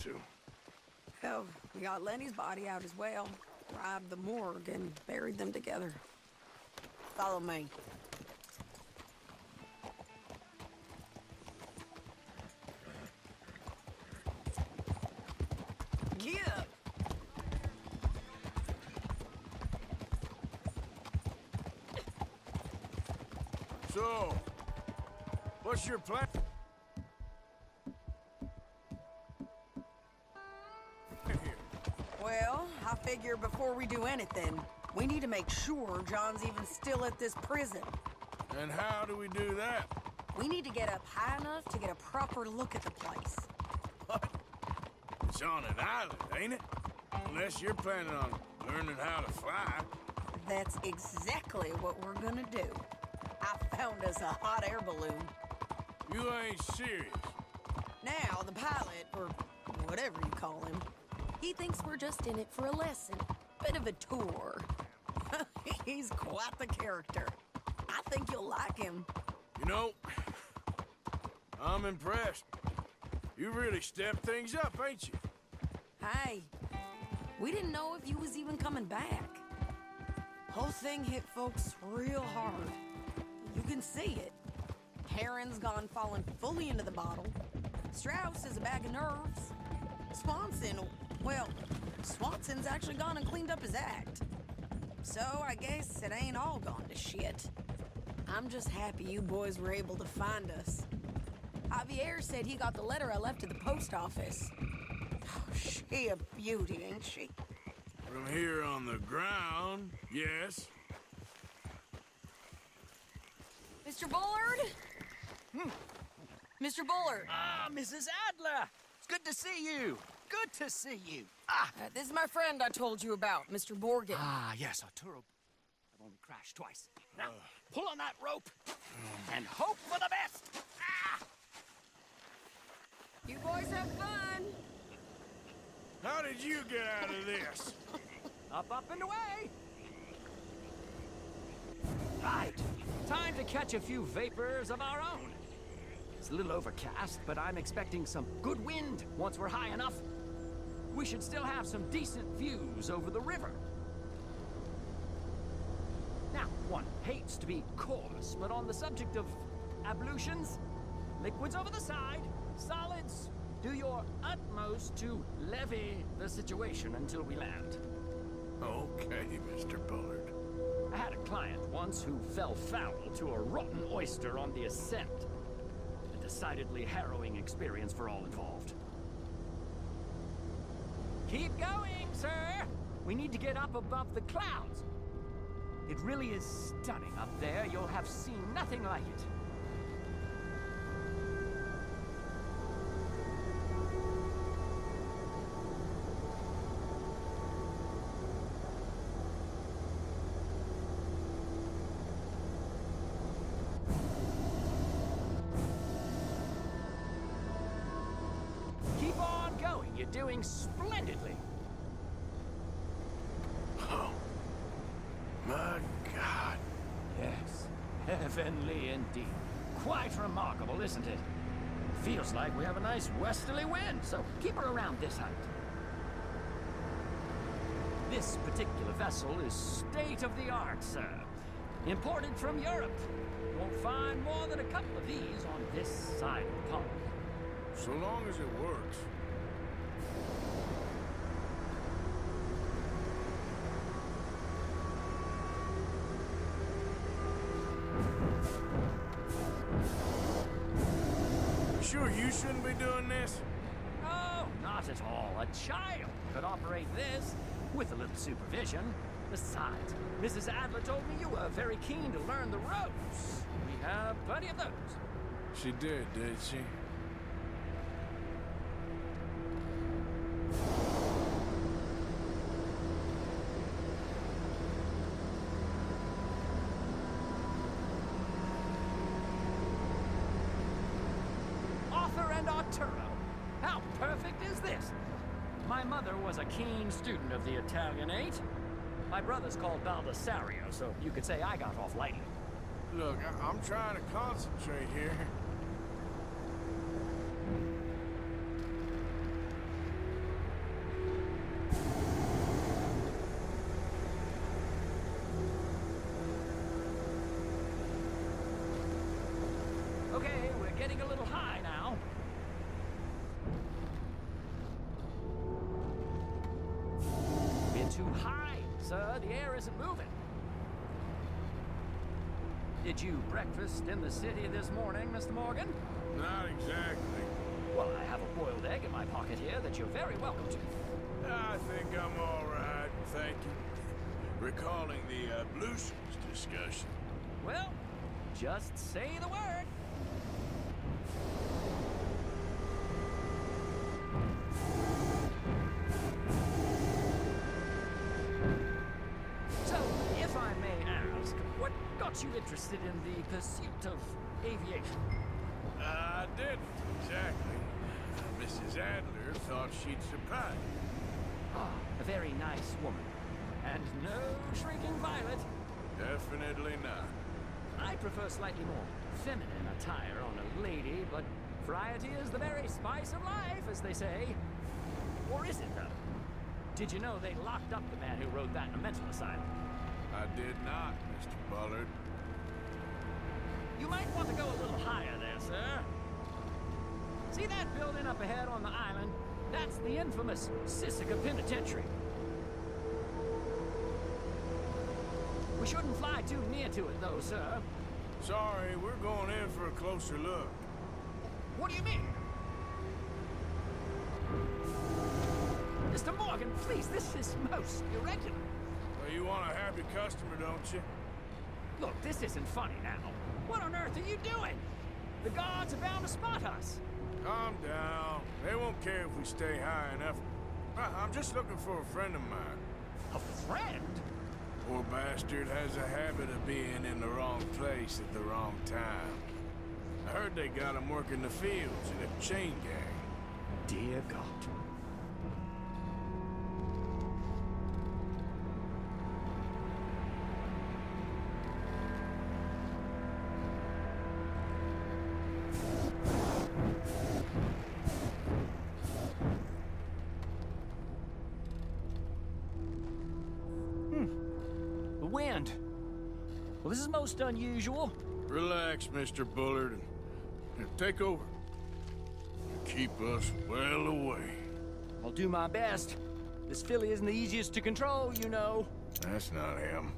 to? Hell, we got Lenny's body out as well. Robbed the morgue and buried them together. Follow me. Yeah. So, what's your plan? Well, I figure before we do anything, we need to make sure John's even still at this prison. And how do we do that? We need to get up high enough to get a proper look at the place. What? It's on an island, ain't it? Unless you're planning on learning how to fly. That's exactly what we're gonna do. I found us a hot air balloon. You ain't serious. Now, the pilot, or whatever you call him, he thinks we're just in it for a lesson. Bit of a tour. He's quite the character. I think you'll like him. You know, I'm impressed. You really stepped things up, ain't you? Hey, we didn't know if you was even coming back. Whole thing hit folks real hard. You can see it. Heron's gone falling fully into the bottle. Strauss is a bag of nerves. Swanson's actually gone and cleaned up his act. So I guess it ain't all gone to shit. I'm just happy you boys were able to find us. Javier said he got the letter I left at the post office. Oh, she a beauty, ain't she? From here on the ground, yes. Mr. Bullard? Mr. Bullard. Ah, Mrs. Adler! It's good to see you. Good to see you. This is my friend I told you about, Mr. Morgan. Yes, Arturo. I've only crashed twice. Now, pull on that rope and hope for the best. You boys have fun. How did you get out of this? Up, and away. Right. Time to catch a few vapors of our own. It's a little overcast, but I'm expecting some good wind once we're high enough. We should still have some decent views over the river. Now, one hates to be coarse, but on the subject of ablutions, liquids over the side, solids, do your utmost to levy the situation until we land. Okay, Mr. Bullard. I had a client once who fell foul to a rotten oyster on the ascent. A decidedly harrowing experience for all involved. Keep going, sir! We need to get up above the clouds. It really is stunning up there. You'll have seen nothing like it. Keep on going. You're doing splendidly. Oh, my God. Yes, heavenly indeed. Quite remarkable, isn't it? Feels like we have a nice westerly wind, so keep her around this height. This particular vessel is state-of-the-art, sir. Imported from Europe. Won't find more than a couple of these on this side of the pond. So long as it works. Sure you shouldn't be doing this? Oh, not at all. A child could operate this with a little supervision. Besides, Mrs. Adler told me you were very keen to learn the ropes. We have plenty of those. She did she? Arthur and Arturo. How perfect is this? My mother was a keen student of the Italianate. My brother's called Baldessario, so you could say I got off lightly. Look, I'm trying to concentrate here. too high, sir. The air isn't moving. Did you breakfast in the city this morning, Mr. Morgan? Not exactly. Well, I have a boiled egg in my pocket here that you're very welcome to. I think I'm all right, thank you. Recalling the ablutions discussion. Well, just say the word. So, if I may ask, what got you interested in the pursuit of aviation? I didn't, exactly. Mrs. Adler thought she'd surprise me. Ah, a very nice woman. And no shrinking violet. Definitely not. I prefer slightly more feminine attire on a lady, but variety is the very spice of life, as they say. Or is it, though? Did you know they locked up the man who wrote that in a mental asylum? I did not, Mr. Bullard. You might want to go a little higher there, sir. See that building up ahead on the island? That's the infamous Sisika Penitentiary. We shouldn't fly too near to it, though, sir. Sorry, we're going in for a closer look. What do you mean? Mr. Morgan, please, this is most irregular. Well, you want a happy customer, don't you? Look, this isn't funny now. What on earth are you doing? The guards are bound to spot us. Calm down. They won't care if we stay high enough. I'm just looking for a friend of mine. A friend? Poor bastard has a habit of being in the wrong place at the wrong time. I heard they got him working the fields in a chain gang. Dear God. Wind. Well, this is most unusual. Relax, Mr. Bullard, and take over. Keep us well away. I'll do my best. This filly isn't the easiest to control, you know. That's not him.